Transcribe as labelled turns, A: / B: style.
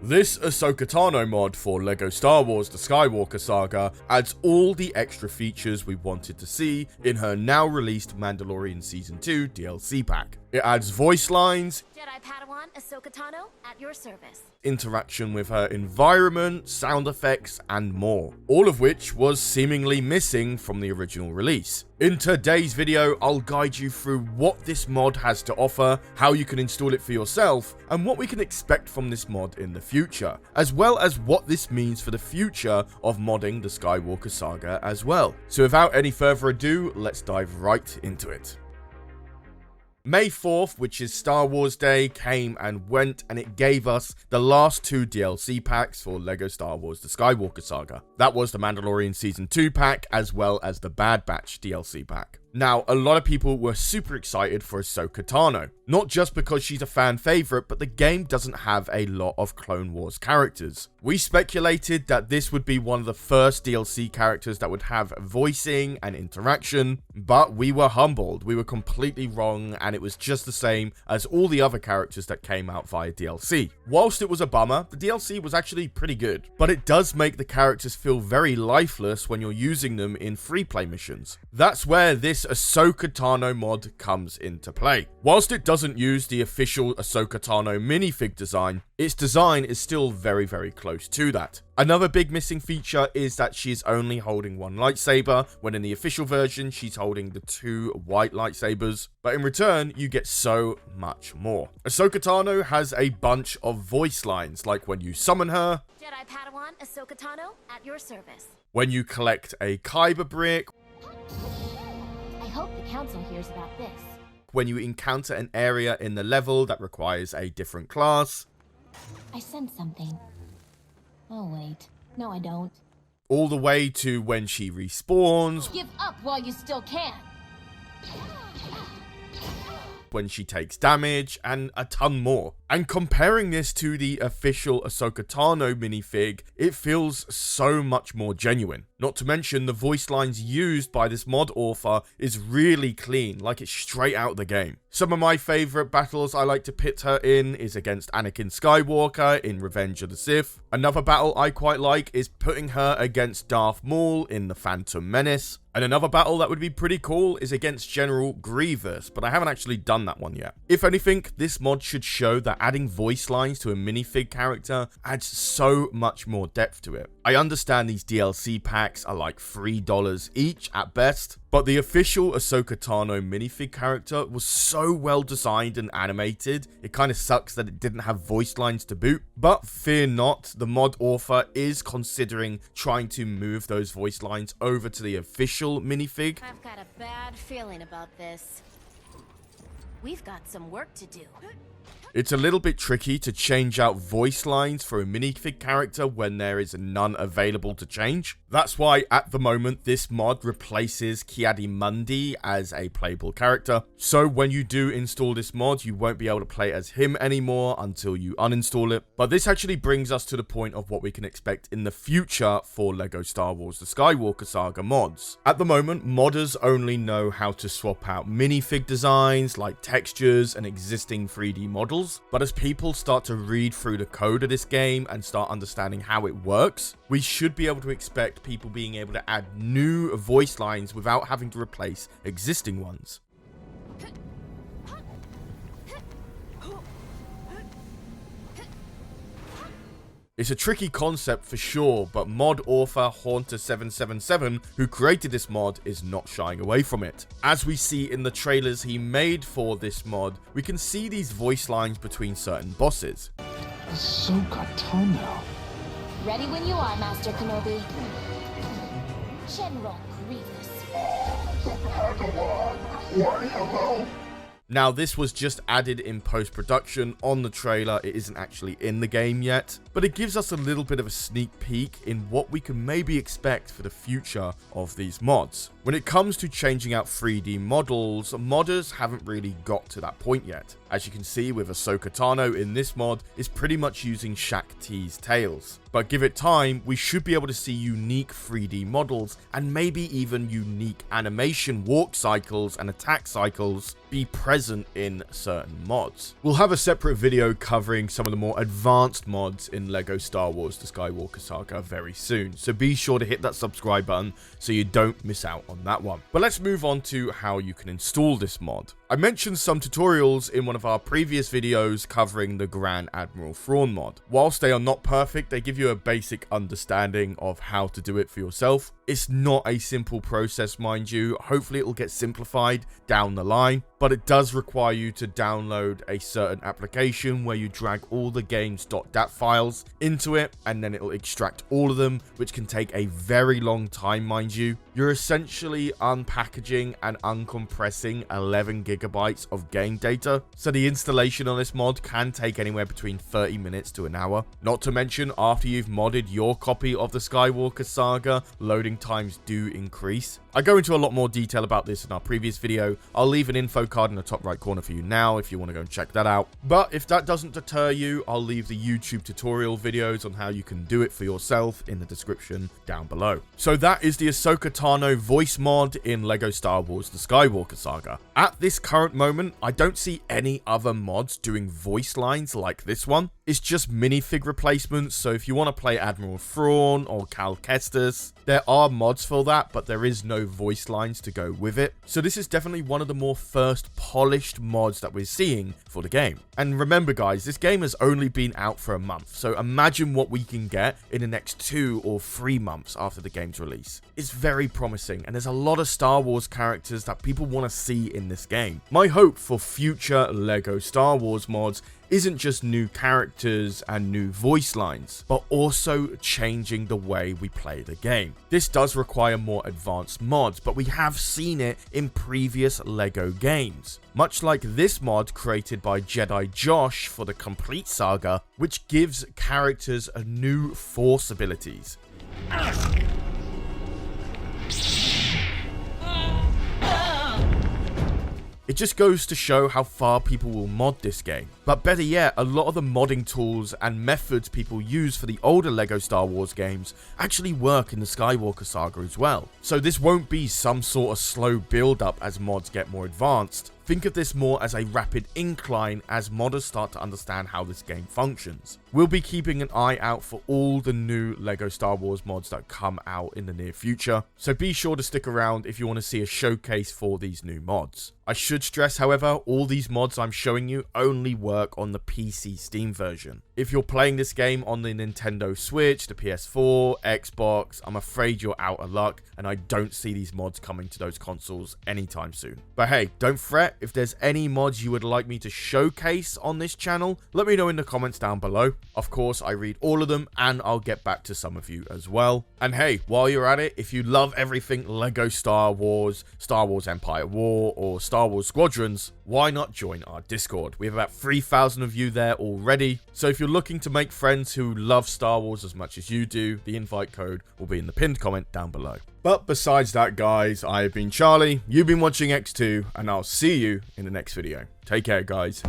A: This Ahsoka Tano mod for LEGO Star Wars The Skywalker Saga adds all the extra features we wanted to see in her now released Mandalorian Season 2 DLC pack. It adds voice lines,
B: Jedi Padawan Ahsoka Tano at your service,
A: interaction with her environment, sound effects, and more, all of which was seemingly missing from the original release. In today's video, I'll guide you through what this mod has to offer, how you can install it for yourself, and what we can expect from this mod in the future, as well as what this means for the future of modding the Skywalker Saga as well. So without any further ado, let's dive right into it. May 4th, which is Star Wars Day, came and went, and it gave us the last two DLC packs for LEGO Star Wars The Skywalker Saga. That was the Mandalorian Season 2 pack, as well as the Bad Batch DLC pack. Now, a lot of people were super excited for Ahsoka Tano, not just because she's a fan favorite, but the game doesn't have a lot of Clone Wars characters. We speculated that this would be one of the first DLC characters that would have voicing and interaction, but we were humbled. We were completely wrong, and it was just the same as all the other characters that came out via DLC. Whilst it was a bummer, the DLC was actually pretty good, but it does make the characters feel very lifeless when you're using them in free play missions. That's where this Ahsoka Tano mod comes into play. Whilst it doesn't use the official Ahsoka Tano minifig design, its design is still very close to that. Another big missing feature is that she's only holding one lightsaber, when in the official version she's holding the two white lightsabers, but in return you get so much more. Ahsoka Tano has a bunch of voice lines, like when you summon her,
B: Jedi Padawan Ahsoka Tano at your service.
A: when you collect a Kyber brick,
B: I hope the council hears about this.
A: when you encounter an area in the level that requires a different class,
B: I sense something. Oh wait, no I don't.
A: all the way to when she respawns,
B: Give up while you still can.
A: when she takes damage, and a ton more. And comparing this to the official Ahsoka Tano minifig, it feels so much more genuine. Not to mention, the voice lines used by this mod author is really clean, like it's straight out of the game. Some of my favourite battles I like to pit her in is against Anakin Skywalker in Revenge of the Sith. Another battle I quite like is putting her against Darth Maul in The Phantom Menace. And another battle that would be pretty cool is against General Grievous, but I haven't actually done that one yet. If anything, this mod should show that adding voice lines to a minifig character adds so much more depth to it. I understand these DLC packs are like $3 each at best, but the official Ahsoka Tano minifig character was so well designed and animated, it kind of sucks that it didn't have voice lines to boot. But fear not, the mod author is considering trying to move those voice lines over to the official minifig.
B: I've got a bad feeling about this. We've got some work to do.
A: It's a little bit tricky to change out voice lines for a minifig character when there is none available to change. That's why at the moment this mod replaces Ki-Adi-Mundi as a playable character. So when you do install this mod, you won't be able to play as him anymore until you uninstall it. But this actually brings us to the point of what we can expect in the future for LEGO Star Wars The Skywalker Saga mods. At the moment, modders only know how to swap out minifig designs like textures and existing 3D models. But as people start to read through the code of this game and start understanding how it works, we should be able to expect people being able to add new voice lines without having to replace existing ones. It's a tricky concept for sure, but mod author Haunter777, who created this mod, is not shying away from it. As we see in the trailers he made for this mod, we can see these voice lines between certain bosses.
C: Ahsoka Tano.
B: Ready when you are, Master Kenobi. General Grievous.
A: Now, this was just added in post-production on the trailer. It isn't actually in the game yet, but it gives us a little bit of a sneak peek in what we can maybe expect for the future of these mods. When it comes to changing out 3D models, modders haven't really got to that point yet. As you can see with Ahsoka Tano in this mod, is pretty much using Shaq T's tails. But give it time, we should be able to see unique 3D models and maybe even unique animation walk cycles and attack cycles be present in certain mods. We'll have a separate video covering some of the more advanced mods in LEGO Star Wars The Skywalker Saga very soon, so be sure to hit that subscribe button so you don't miss out on that one. But let's move on to how you can install this mod. I mentioned some tutorials in one of our previous videos covering the Grand Admiral Thrawn mod. Whilst they are not perfect, they give you a basic understanding of how to do it for yourself. It's not a simple process, mind you. Hopefully it will get simplified down the line, but it does require you to download a certain application where you drag all the game's .dat files into it, and then it'll extract all of them, which can take a very long time, mind you. You're essentially unpackaging and uncompressing 11 gigabytes of game data, so the installation on this mod can take anywhere between 30 minutes to an hour. Not to mention, after you've modded your copy of the Skywalker Saga, loading times do increase. I go into a lot more detail about this in our previous video. I'll leave an info card in the top right corner for you now if you want to go and check that out. But if that doesn't deter you, I'll leave the YouTube tutorial videos on how you can do it for yourself in the description down below. So that is the Ahsoka Tano voice mod in LEGO Star Wars The Skywalker Saga. At this current moment, I don't see any other mods doing voice lines like this one. It's just minifig replacements, so if you want to play Admiral Thrawn or Cal Kestis, there are mods for that, but there is no voice lines to go with it. So this is definitely one of the more first polished mods that we're seeing for the game. And remember guys, this game has only been out for a month, so imagine what we can get in the next 2 or 3 months after the game's release. It's very promising, and there's a lot of Star Wars characters that people want to see in this game. My hope for future LEGO Star Wars mods isn't just new characters and new voice lines, but also changing the way we play the game. This does require more advanced mods, but we have seen it in previous LEGO games. Much like this mod created by Jedi Josh for the Complete Saga, which gives characters a new Force abilities. It just goes to show how far people will mod this game. But better yet, a lot of the modding tools and methods people use for the older LEGO Star Wars games actually work in the Skywalker Saga as well. So this won't be some sort of slow build up as mods get more advanced. Think of this more as a rapid incline as modders start to understand how this game functions. We'll be keeping an eye out for all the new LEGO Star Wars mods that come out in the near future, so be sure to stick around if you want to see a showcase for these new mods. I should stress, however, all these mods I'm showing you only work on the PC Steam version. If you're playing this game on the Nintendo Switch, the PS4, Xbox, I'm afraid you're out of luck, and I don't see these mods coming to those consoles anytime soon. But hey, don't fret. If there's any mods you would like me to showcase on this channel, let me know in the comments down below. Of course, I read all of them, and I'll get back to some of you as well. And hey, while you're at it, if you love everything LEGO Star Wars Empire War, or Star Wars Squadrons, why not join our Discord? We have about 3,000 of you there already. So if you're looking to make friends who love Star Wars as much as you do, the invite code will be in the pinned comment down below. But besides that, guys, I have been Charlie, you've been watching EcksToo, and I'll see you in the next video. Take care, guys.